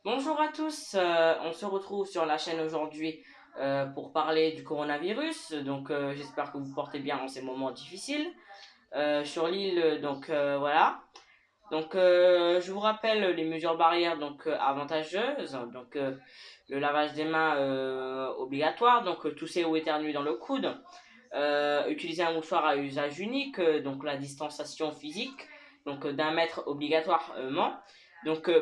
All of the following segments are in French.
Bonjour à tous, on se retrouve sur la chaîne aujourd'hui pour parler du coronavirus. J'espère que vous portez bien en ces moments difficiles. Sur l'île, voilà. Je vous rappelle les mesures barrières avantageuses. Le lavage des mains obligatoire, tousser ou éternuer dans le coude. Utiliser un mouchoir à usage unique, la distanciation physique, d'un mètre obligatoirement.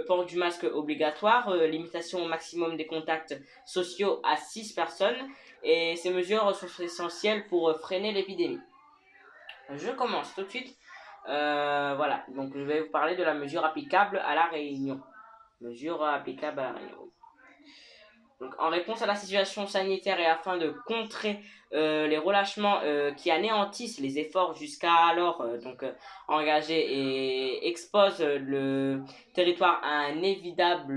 Port du masque obligatoire, limitation au maximum des contacts sociaux à 6 personnes. Et ces mesures sont essentielles pour freiner l'épidémie. Je commence tout de suite. Voilà, donc je vais vous parler de la mesure applicable à la Réunion. Mesure applicable à la Réunion. Donc, en réponse à la situation sanitaire et afin de contrer les relâchements qui anéantissent les efforts jusqu'alors engagés et exposent le territoire à un inévitable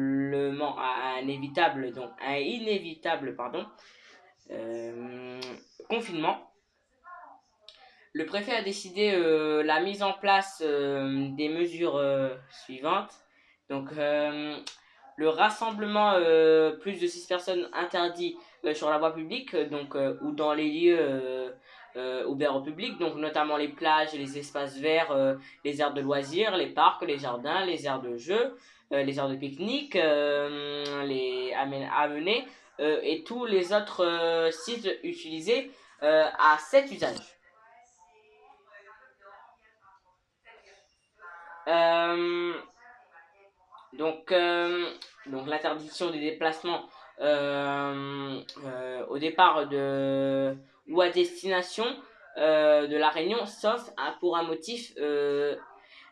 euh, confinement, le préfet a décidé la mise en place des mesures suivantes. Donc, le rassemblement plus de 6 personnes interdit sur la voie publique ou dans les lieux ouverts au public, donc notamment les plages, les espaces verts, les aires de loisirs, les parcs, les jardins, les aires de jeu, les aires de pique-nique, les amener et tous les autres sites utilisés à cet usage. Euh, donc, euh, L'interdiction des déplacements au départ ou à destination de la Réunion, sauf pour un motif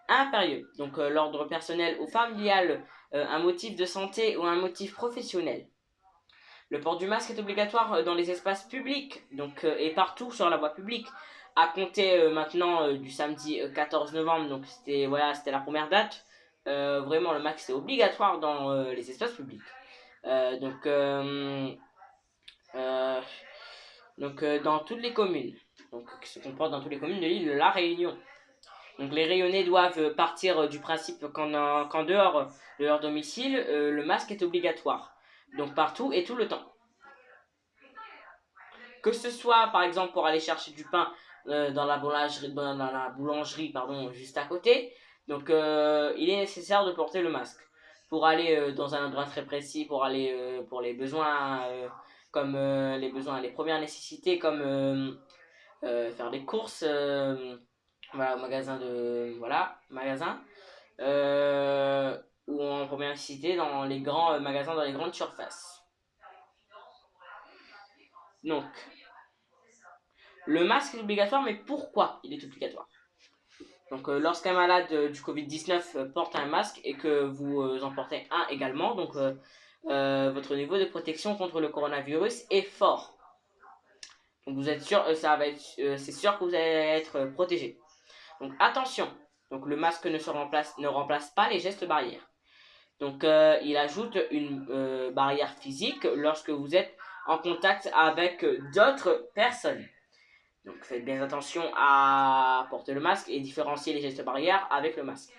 impérieux. L'ordre personnel ou familial, un motif de santé ou un motif professionnel. Le port du masque est obligatoire dans les espaces publics et partout sur la voie publique à compter maintenant du samedi 14 novembre. C'était la première date. Vraiment, le masque est obligatoire dans les espaces publics. Euh, donc, euh, euh, dans toutes les communes, qui se comportent dans toutes les communes de l'île de La Réunion. Donc les rayonnés doivent partir du principe qu'en dehors de leur domicile, le masque est obligatoire. Donc partout et tout le temps. Que ce soit par exemple pour aller chercher du pain dans la boulangerie juste à côté, il est nécessaire de porter le masque. Pour aller dans un endroit très précis, pour aller pour les besoins les premières nécessités comme faire des courses, voilà, magasin, ou en première nécessité dans les grands magasins, dans les grandes surfaces. Donc, le masque est obligatoire, mais pourquoi il est obligatoire? Lorsqu'un malade du Covid-19 porte un masque et que vous en portez un également, votre niveau de protection contre le coronavirus est fort. Donc vous êtes sûr, c'est sûr que vous allez être protégé. Donc attention, le masque ne remplace pas les gestes barrières. Il ajoute une barrière physique lorsque vous êtes en contact avec d'autres personnes. Donc faites bien attention à porter le masque et différencier les gestes barrières avec le masque.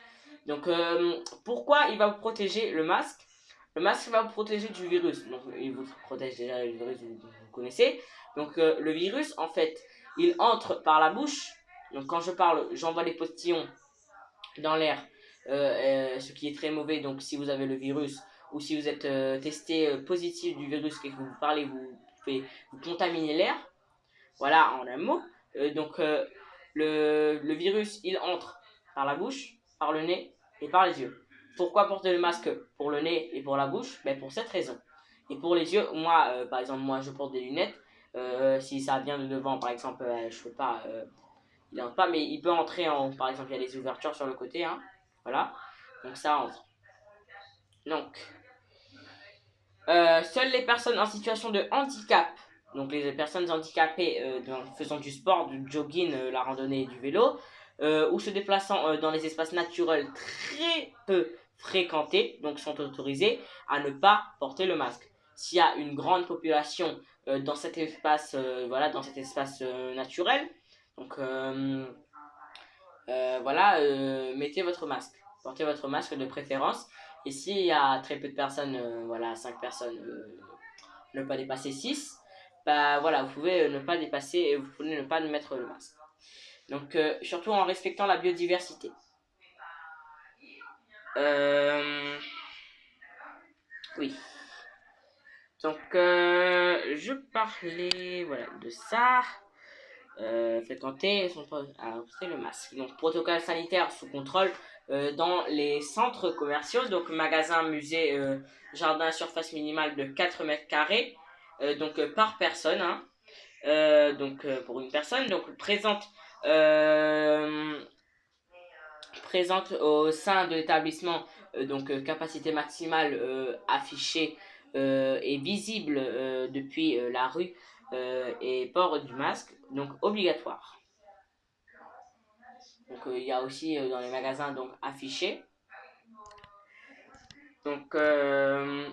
Pourquoi il va vous protéger le masque? Le masque va vous protéger du virus. Donc il vous protège déjà du virus, vous connaissez. Le virus, en fait, il entre par la bouche. Donc quand je parle, j'envoie les postillons dans l'air, ce qui est très mauvais. Donc si vous avez le virus ou si vous êtes testé positif du virus et que vous parlez, vous contaminez l'air. Voilà, en un mot. Le virus, il entre par la bouche, par le nez et par les yeux. Pourquoi porter le masque pour le nez et pour la bouche? Pour cette raison. Et pour les yeux, par exemple, moi, je porte des lunettes. Si ça vient de devant, par exemple, je peux pas, il entre pas, mais il peut entrer par exemple, il y a des ouvertures sur le côté, hein. Voilà. Donc ça entre. Donc, seules les personnes en situation de handicap, donc les personnes handicapées faisant du sport, du jogging, la randonnée et du vélo, ou se déplaçant dans les espaces naturels très peu fréquentés, donc sont autorisées à ne pas porter le masque. S'il y a une grande population dans cet espace, naturel, donc mettez votre masque. Portez votre masque de préférence Et s'il y a très peu de personnes, voilà, 5 personnes, ne pas dépasser 6, bah voilà, vous pouvez ne pas dépasser, vous pouvez ne pas mettre le masque. Donc, surtout en respectant la biodiversité. Oui. Donc, je parlais voilà, de ça. Fréquenter le masque. Donc, protocole sanitaire sous contrôle dans les centres commerciaux, donc magasins, musées, jardins, surface minimale de 4 mètres carrés, donc par personne, hein, pour une personne, donc présente au sein de l'établissement, capacité maximale affichée et visible depuis la rue et port du masque, donc obligatoire. Donc il y a aussi dans les magasins donc affiché. Donc le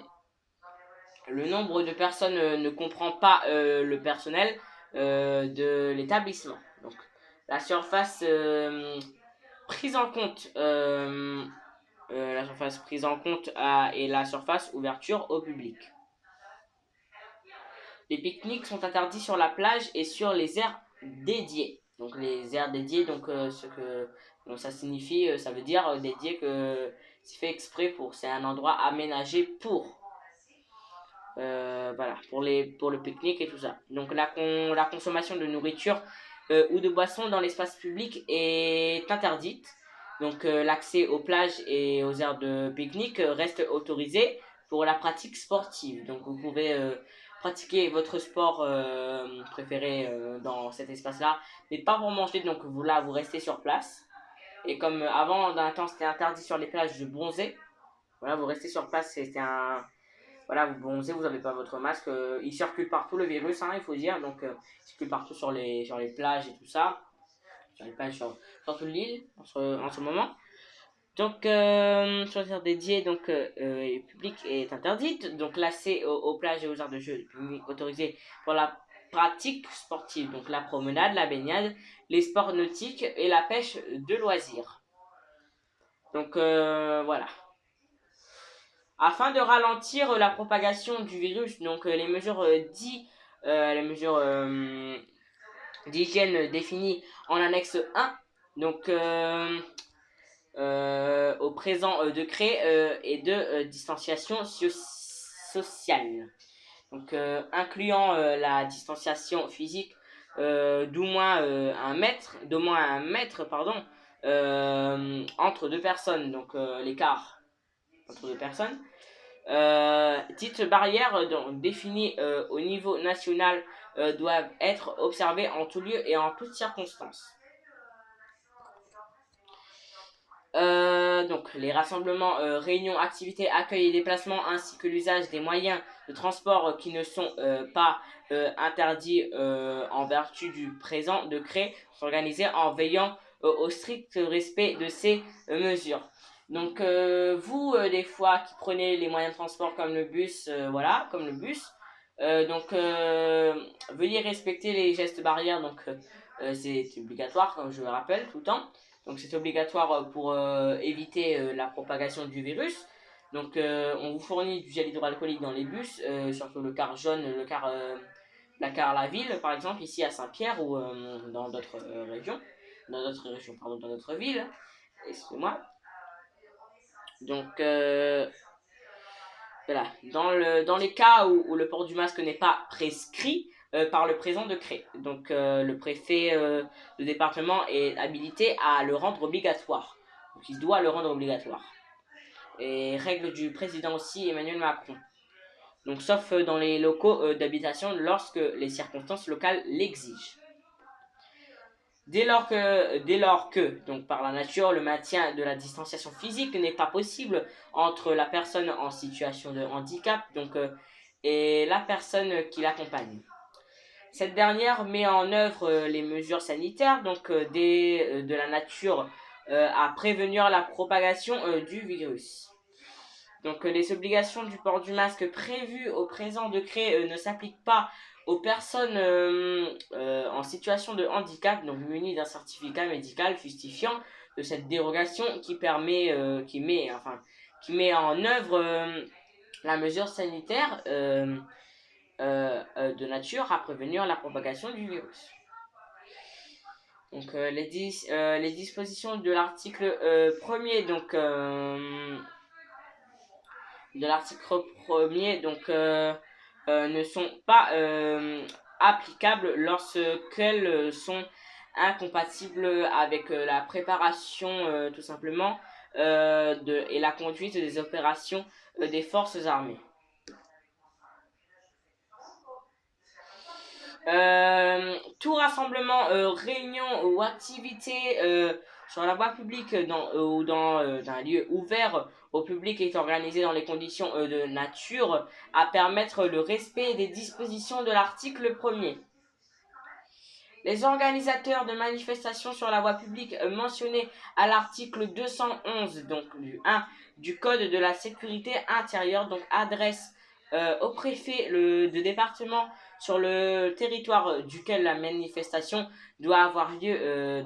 nombre de personnes ne comprend pas le personnel de l'établissement. Donc la surface prise en compte est la surface ouverture au public. Les pique-niques sont interdits sur la plage et sur les aires dédiées. Donc les aires dédiées, donc ça signifie, ça veut dire dédié que c'est fait exprès pour, c'est un endroit aménagé pour. Voilà, pour le pique-nique et tout ça. Donc la consommation de nourriture ou de boissons dans l'espace public est interdite. Donc l'accès aux plages et aux aires de pique-nique reste autorisé pour la pratique sportive. Donc vous pouvez pratiquer votre sport préféré dans cet espace-là, mais pas pour manger. Donc vous restez sur place. Et comme avant, dans un temps, c'était interdit sur les plages de bronzer. Voilà, vous restez sur place. Voilà, vous bronzez, vous n'avez pas votre masque. Il circule partout le virus, hein, il faut dire. Donc il circule partout sur les plages et tout ça. Sur les plages, sur toute l'île en ce moment. Donc, sur les aires dédiées, public est interdite. Donc, l'accès aux plages et aux aires de jeu public autorisé pour la pratique sportive. Donc, la promenade, la baignade, les sports nautiques et la pêche de loisirs. Donc, voilà. Afin de ralentir la propagation du virus, donc les mesures d'hygiène définies en annexe 1, donc au présent décret et de distanciation sociale. Donc incluant la distanciation physique d'au moins un mètre entre deux personnes, donc l'écart entre deux personnes. Dites barrières définies au niveau national doivent être observées en tout lieu et en toutes circonstances. Donc les rassemblements, réunions, activités, accueils et déplacements ainsi que l'usage des moyens de transport qui ne sont pas interdits en vertu du présent décret sont organisés en veillant au strict respect de ces mesures. Donc vous des fois qui prenez les moyens de transport comme le bus, veuillez respecter les gestes barrières. Donc c'est obligatoire, comme je le rappelle tout le temps. Donc c'est obligatoire pour éviter la propagation du virus. Donc on vous fournit du gel hydroalcoolique dans les bus, surtout le car jaune, la car La Ville par exemple, ici à Saint-Pierre ou dans d'autres régions, dans d'autres villes, excusez-moi. Donc voilà, dans les cas où le port du masque n'est pas prescrit par le présent décret. Donc le préfet de département est habilité à le rendre obligatoire. Donc il doit le rendre obligatoire. Et règle du président aussi, Emmanuel Macron. Donc sauf dans les locaux d'habitation lorsque les circonstances locales l'exigent. Dès lors que, donc par la nature, le maintien de la distanciation physique n'est pas possible entre la personne en situation de handicap et la personne qui l'accompagne. Cette dernière met en œuvre les mesures sanitaires de la nature à prévenir la propagation du virus. Donc les obligations du port du masque prévues au présent décret ne s'appliquent pas aux personnes en situation de handicap, donc munies d'un certificat médical justifiant de cette dérogation qui qui met en œuvre la mesure sanitaire de nature à prévenir la propagation du virus. Donc les dispositions de l'article 1er de l'article 1er ne sont pas applicables lorsqu'elles sont incompatibles avec la préparation tout simplement et la conduite des opérations des forces armées. Tout rassemblement, réunion ou activité sur la voie publique ou dans un lieu ouvert au public est organisé dans les conditions de nature à permettre le respect des dispositions de l'article 1er. Les organisateurs de manifestations sur la voie publique mentionnés à l'article 211 donc du 1 du Code de la sécurité intérieure adressent au préfet de département sur le territoire duquel la manifestation doit avoir lieu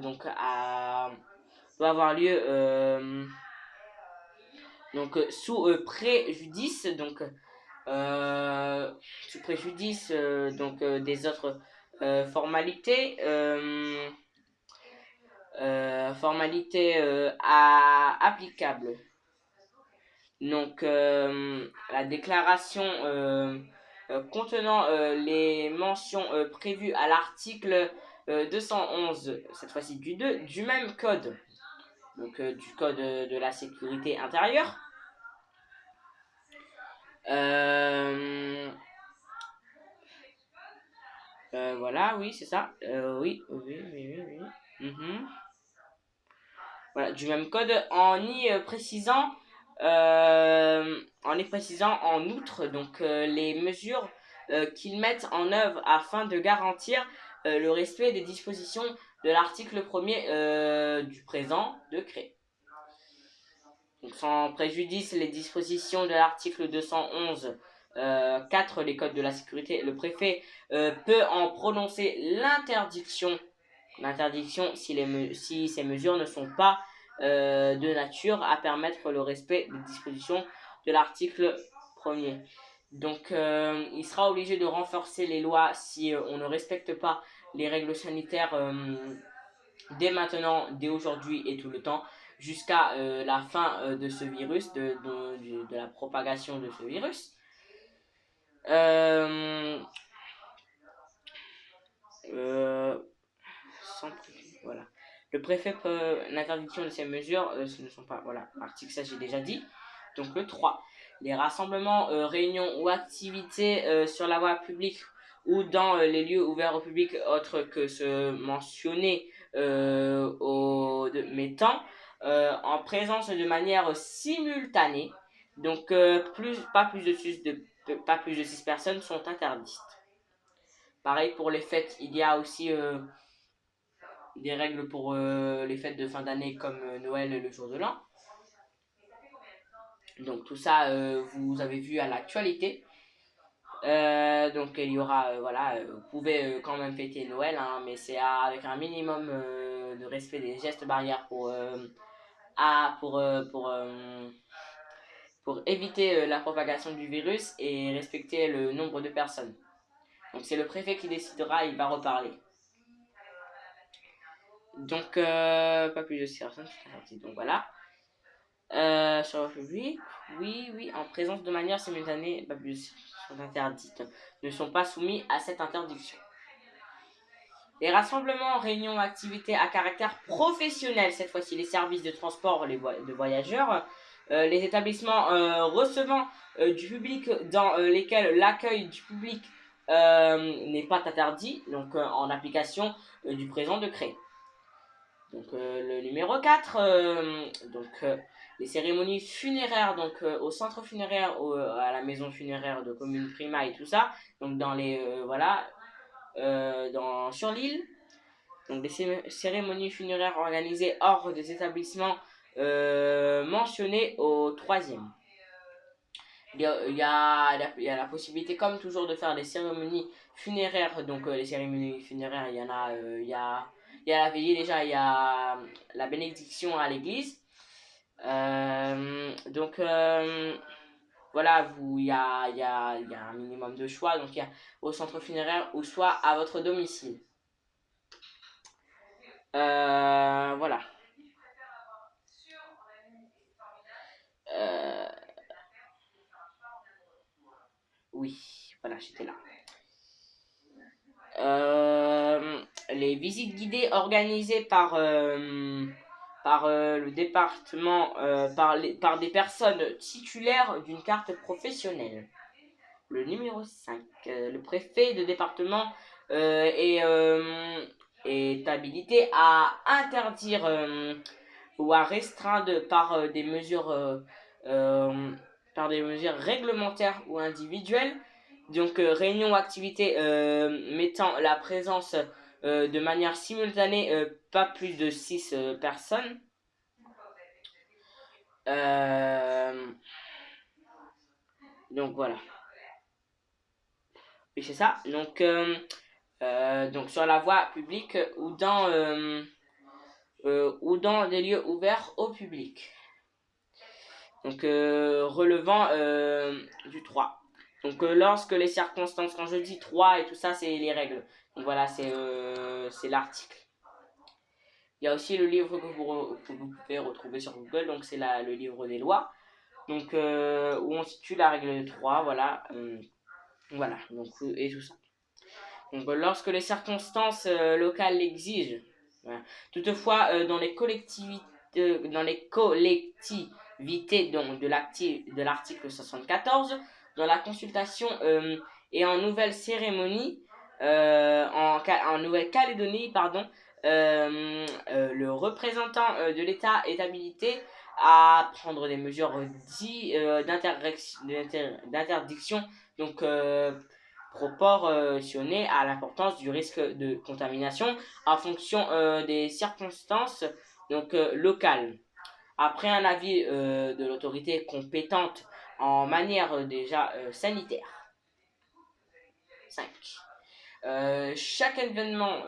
sous préjudice des autres formalités applicables. Donc la déclaration contenant les mentions prévues à l'article 211, cette fois-ci du 2, du même code, donc du code de la sécurité intérieure. Voilà, oui, c'est ça. Oui. Voilà, du même code en y précisant en outre les mesures qu'ils mettent en œuvre afin de garantir le respect des dispositions de l'article 1er du présent décret. Donc, sans préjudice les dispositions de l'article 211 4 les codes de la sécurité, le préfet peut en prononcer l'interdiction si ces mesures ne sont pas de nature à permettre le respect des dispositions de l'article 1er. Donc il sera obligé de renforcer les lois si on ne respecte pas les règles sanitaires dès maintenant, dès aujourd'hui et tout le temps, jusqu'à la fin de ce virus, de la propagation de ce virus. Voilà. Le préfet peut l'interdiction de ces mesures, ce ne sont pas, voilà, l'article ça j'ai déjà dit. Donc le 3, les rassemblements, réunions ou activités sur la voie publique ou dans les lieux ouverts au public autres que ceux mentionnés mettant en présence de manière simultanée, donc pas plus de 6 personnes sont interdites. Pareil pour les fêtes, il y a aussi des règles pour les fêtes de fin d'année comme Noël et le jour de l'an. Donc tout ça, vous avez vu à l'actualité. Donc il y aura, vous pouvez quand même fêter Noël, hein, mais c'est avec un minimum de respect des gestes barrières pour éviter la propagation du virus et respecter le nombre de personnes. Donc c'est le préfet qui décidera, il va reparler. Donc pas plus de 6 personnes, donc voilà. Sur le public, oui, en présence de manière simultanée, pas plus sont interdites, ne sont pas soumis à cette interdiction. Les rassemblements, réunions, activités à caractère professionnel, cette fois-ci les services de transport de voyageurs, les établissements recevant du public dans lesquels l'accueil du public n'est pas interdit, donc en application du présent décret. Donc le numéro 4, les cérémonies funéraires, au centre funéraire, à la maison funéraire de commune Prima et tout ça, donc dans les sur l'île. Donc des cérémonies funéraires organisées hors des établissements mentionnés au 3e. Il y a la possibilité, comme toujours, de faire des cérémonies funéraires. Donc les cérémonies funéraires, il y en a, il y a la veillée déjà, il y a la bénédiction à l'église. Donc voilà, il y a un minimum de choix. Donc il y a au centre funéraire ou soit à votre domicile. Voilà. Euh, oui, voilà, j'étais là. Les visites guidées organisées par le département, par des personnes titulaires d'une carte professionnelle. Le numéro 5, le préfet de département est habilité à interdire ou à restreindre euh, par des mesures réglementaires ou individuelles. Donc, réunion ou activité mettant la présence de manière simultanée pas plus de 6 personnes. Donc, voilà. Et c'est ça. Donc sur la voie publique ou dans des lieux ouverts au public. Donc relevant du 3. Donc lorsque les circonstances, quand je dis 3 et tout ça, c'est les règles. Donc voilà, c'est l'article. Il y a aussi le livre que vous pouvez retrouver sur Google, donc c'est le livre des lois. Donc où on situe la règle 3, voilà. Voilà, donc, et tout ça. Donc, lorsque les circonstances locales l'exigent. Voilà. Toutefois, dans les collectivités donc, de l'article 74, dans la consultation et en nouvelle cérémonie, en Nouvelle-Calédonie, pardon, le représentant de l'État est habilité à prendre des mesures d'interdiction, donc proportionnées à l'importance du risque de contamination en fonction des circonstances donc locales. Après un avis de l'autorité compétente en manière déjà sanitaire. 5. Chaque événement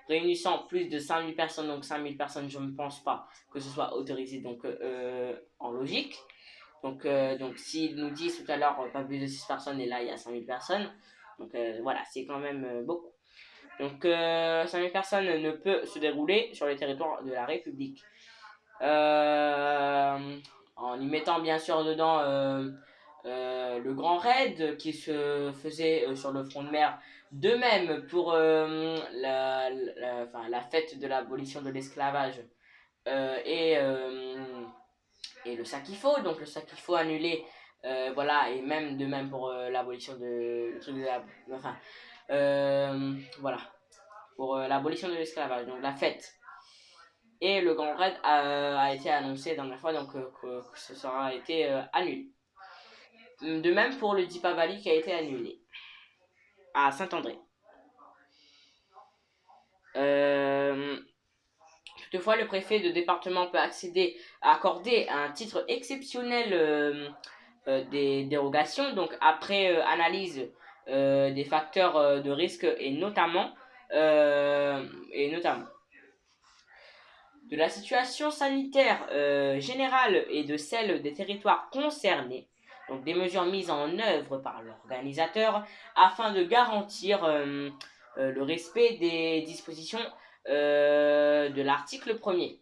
réunissant plus de 5000 personnes, donc 5000 personnes, je ne pense pas que ce soit autorisé donc en logique. Donc s'ils nous disent tout à l'heure pas plus de 6 personnes et là il y a 5000 personnes, donc voilà, c'est quand même beaucoup. Donc 5000 personnes ne peut se dérouler sur le territoire de la République. En y mettant bien sûr dedans le grand raid qui se faisait sur le front de mer. De même pour la fête de l'abolition de l'esclavage et le sac qu'il faut. Donc le sac qu'il faut annuler. Voilà, et même de même pour l'abolition de le truc de la, enfin voilà, pour l'abolition de l'esclavage, donc la fête. Et le grand raid a été annoncé la dernière fois, donc que ce sera été annulé. De même pour le Dipavali qui a été annulé à Saint-André. Toutefois, le préfet de département peut accéder à accorder un titre exceptionnel des dérogations, donc après analyse des facteurs de risque et notamment de la situation sanitaire générale et de celle des territoires concernés, donc des mesures mises en œuvre par l'organisateur afin de garantir le respect des dispositions de l'article 1er.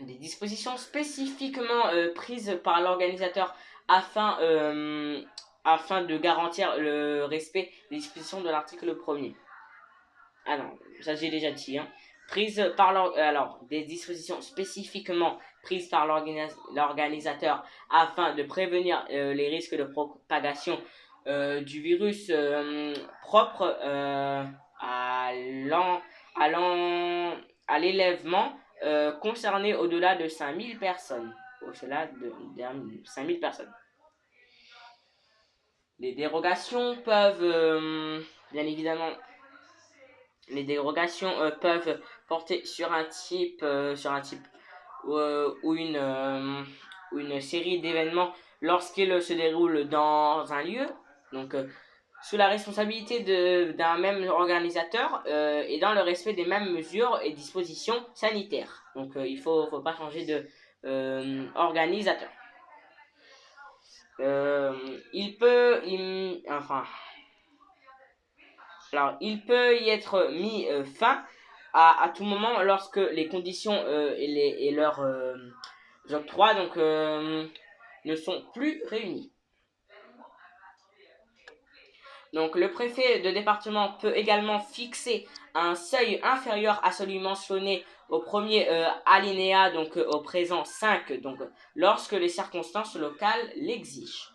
Des dispositions spécifiquement prises par l'organisateur afin de garantir le respect des dispositions de l'article 1er. Ah non, ça j'ai déjà dit. Des dispositions spécifiquement prises par l'organisateur afin de prévenir les risques de propagation du virus propre à l'élèvement concerné au-delà de 5000 personnes. Au-delà de 5000 personnes. Les dérogations peuvent, bien évidemment, peuvent porter sur un type ou une série d'événements lorsqu'ils se déroulent dans un lieu. Donc sous la responsabilité d'un même organisateur et dans le respect des mêmes mesures et dispositions sanitaires. Donc il ne faut pas changer de organisateur. Il peut y être mis fin à tout moment lorsque les conditions et leurs octrois ne sont plus réunis. Donc le préfet de département peut également fixer un seuil inférieur à celui mentionné au premier alinéa, donc au présent 5, donc lorsque les circonstances locales l'exigent.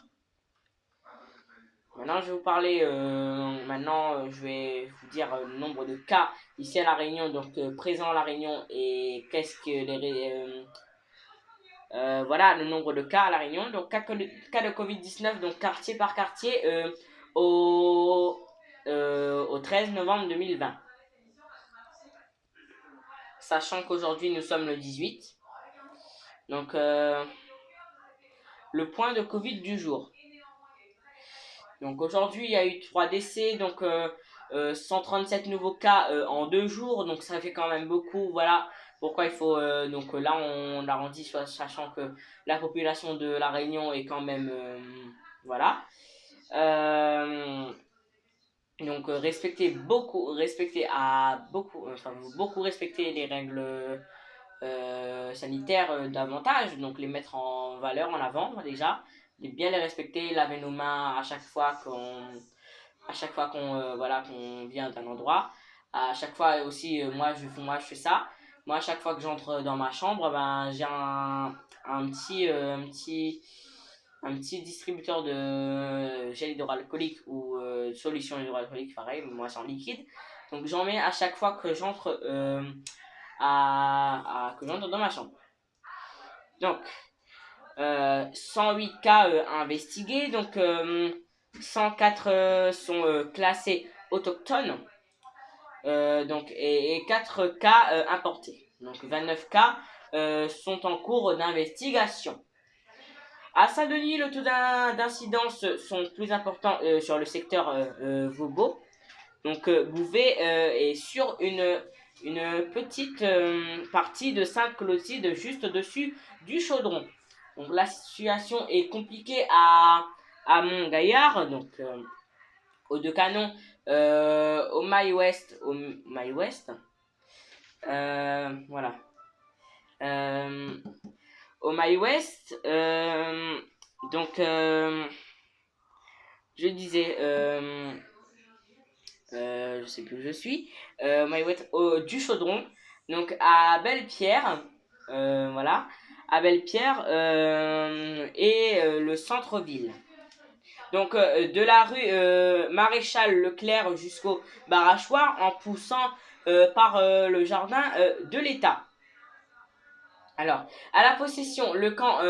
Maintenant, je vais vous parler. Je vais vous dire le nombre de cas ici à La Réunion, donc présent à La Réunion et qu'est-ce que voilà le nombre de cas à La Réunion. Donc cas de Covid-19, donc quartier par quartier au 13 novembre 2020. Sachant qu'aujourd'hui nous sommes le 18. Donc le point de Covid du jour. Donc aujourd'hui il y a eu 3 décès, donc 137 nouveaux cas en 2 jours, donc ça fait quand même beaucoup. Voilà pourquoi il faut donc là on arrondit, sachant que la population de La Réunion est quand même voilà. Donc beaucoup respecter les règles sanitaires davantage, donc les mettre en valeur, en avant déjà, bien les respecter, laver nos mains à chaque fois qu'on vient d'un endroit, à chaque fois aussi moi je fais ça. Moi à chaque fois que j'entre dans ma chambre, ben j'ai un petit distributeur de gel hydroalcoolique ou solution hydroalcoolique, pareil, moi c'est en liquide. Donc j'en mets à chaque fois que j'entre que j'entre dans ma chambre. Donc 108 cas investigués, donc 104 sont classés autochtones, donc et 4 cas importés. Donc 29 cas sont en cours d'investigation. À Saint-Denis, le taux d'incidence sont plus importants sur le secteur Vobo. Donc Bouvet est sur une petite partie de Sainte-Clotilde juste au-dessus du Chaudron. Donc la situation est compliquée à Montgaillard, donc au Deux-Canons, au Mail Ouest, voilà. Au Mail Ouest, donc je disais, je sais plus où je suis, du Chaudron, donc à Belle-Pierre, voilà, à Belle-Pierre et le centre-ville. Donc de la rue Maréchal Leclerc jusqu'au Barachoir en poussant par le jardin de l'État. Alors, à la possession, le camp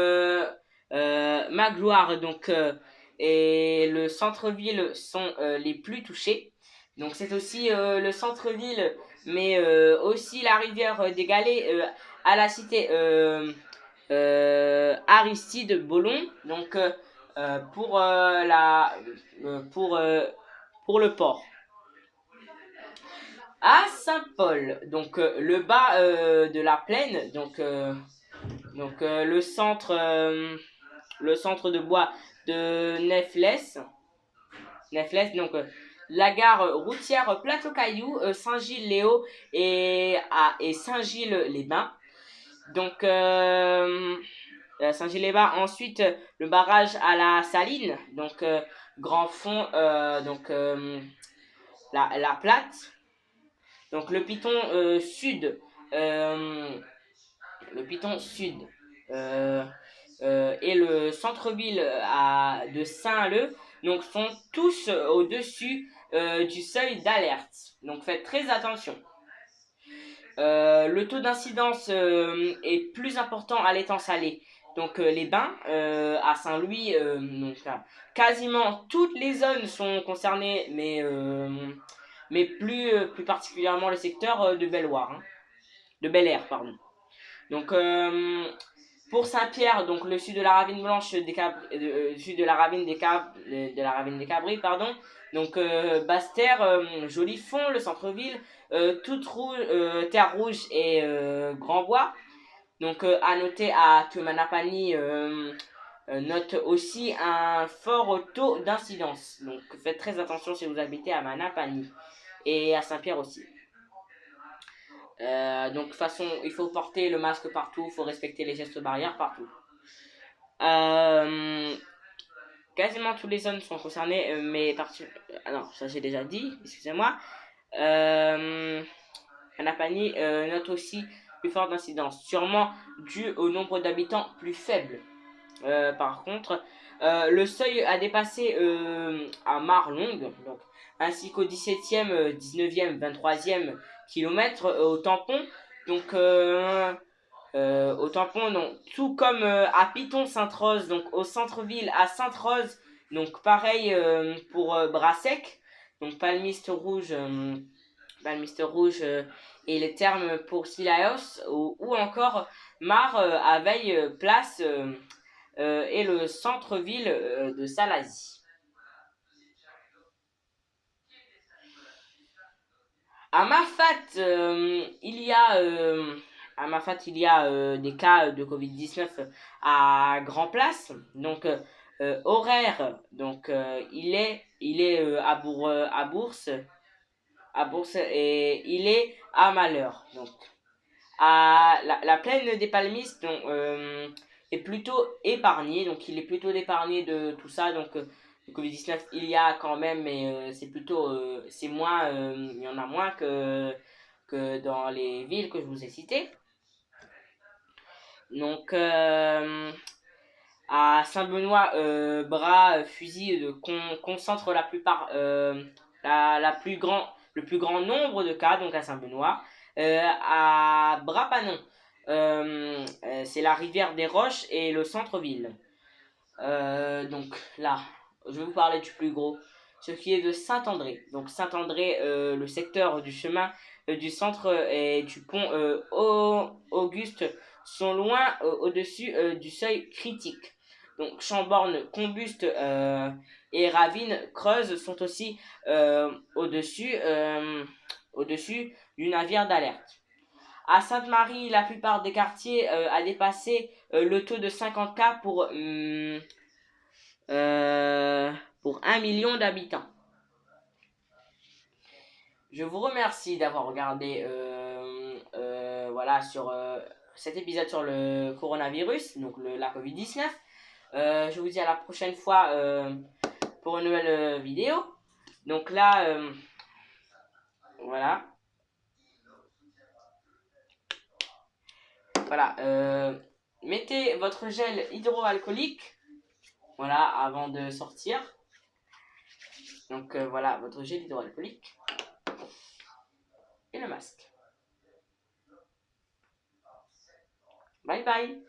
Magloire donc, et le centre-ville sont les plus touchés. Donc c'est aussi le centre-ville, mais aussi la rivière des Galets à la cité Aristide Bollon. Donc pour le port. À Saint-Paul, donc le bas de la plaine, donc le centre de bois de Nefles, donc la gare routière Plateau-Caillou, Saint-Gilles-Léo et Saint-Gilles-les-Bains. Donc Saint-Gilles-les-Bains, ensuite le barrage à la Saline, donc Grand Fond, donc la Plate. Donc le Piton Sud, et le centre-ville de Saint-Leu, donc sont tous au-dessus du seuil d'alerte. Donc faites très attention. Le taux d'incidence est plus important à l'étang salé. Donc les bains à Saint-Louis, donc quasiment toutes les zones sont concernées, mais plus particulièrement le secteur de Bel-Air, pardon. Donc pour Saint-Pierre, donc le sud de la ravine blanche sud de la ravine des Cabris, pardon. Donc Basse-Terre, joli fond, le centre-ville, toute rouge, terre rouge et grand bois. Donc à noter que Manapani note aussi un fort taux d'incidence. Donc faites très attention si vous habitez à Manapani et à Saint-Pierre aussi. Donc de toute façon, il faut porter le masque partout, il faut respecter les gestes barrières partout. Quasiment tous les zones sont concernées, mais non, ça j'ai déjà dit, excusez-moi. Manapani note aussi plus forte d'incidence, sûrement dû au nombre d'habitants plus faible. Par contre, le seuil a dépassé à Marlong, donc, ainsi qu'au 17e, 19e, 23e kilomètre au tampon. Donc, au tampon, donc, tout comme à Piton-Sainte-Rose, donc au centre-ville à Sainte-Rose, donc pareil pour Brassec, donc palmiste rouge et les termes pour Silaos, ou encore Mar à Veille Place et le centre-ville de Salazie. À Mafat, il y a des cas de Covid-19 à Grand Place. Donc horaire, donc il est à Bourse et il est à Malheur. Donc à la plaine des Palmistes est plutôt épargnée, donc il est plutôt épargné de tout ça. Donc le Covid-19 il y a quand même, mais c'est moins, il y en a moins que dans les villes que je vous ai citées. Donc à Saint-Benoît, bras, fusil concentre la plupart, le plus grand nombre de cas, donc à Saint-Benoît. À Brapanon, c'est la rivière des Roches et le centre-ville. Donc là, je vais vous parler du plus gros, ce qui est de Saint-André. Donc Saint-André, le secteur du chemin du centre et du pont Auguste sont loin au-dessus du seuil critique. Donc Chamborne, Combuste et Ravine, Creuse sont aussi au-dessus du navire d'alerte. À Sainte-Marie, la plupart des quartiers a dépassé le taux de 50 cas pour 1 million d'habitants. Je vous remercie d'avoir regardé voilà, sur cet épisode sur le coronavirus, donc la Covid-19. Je vous dis à la prochaine fois pour une nouvelle vidéo. Donc là, voilà. Voilà. Mettez votre gel hydroalcoolique, voilà, avant de sortir. Donc voilà, votre gel hydroalcoolique et le masque. Bye bye.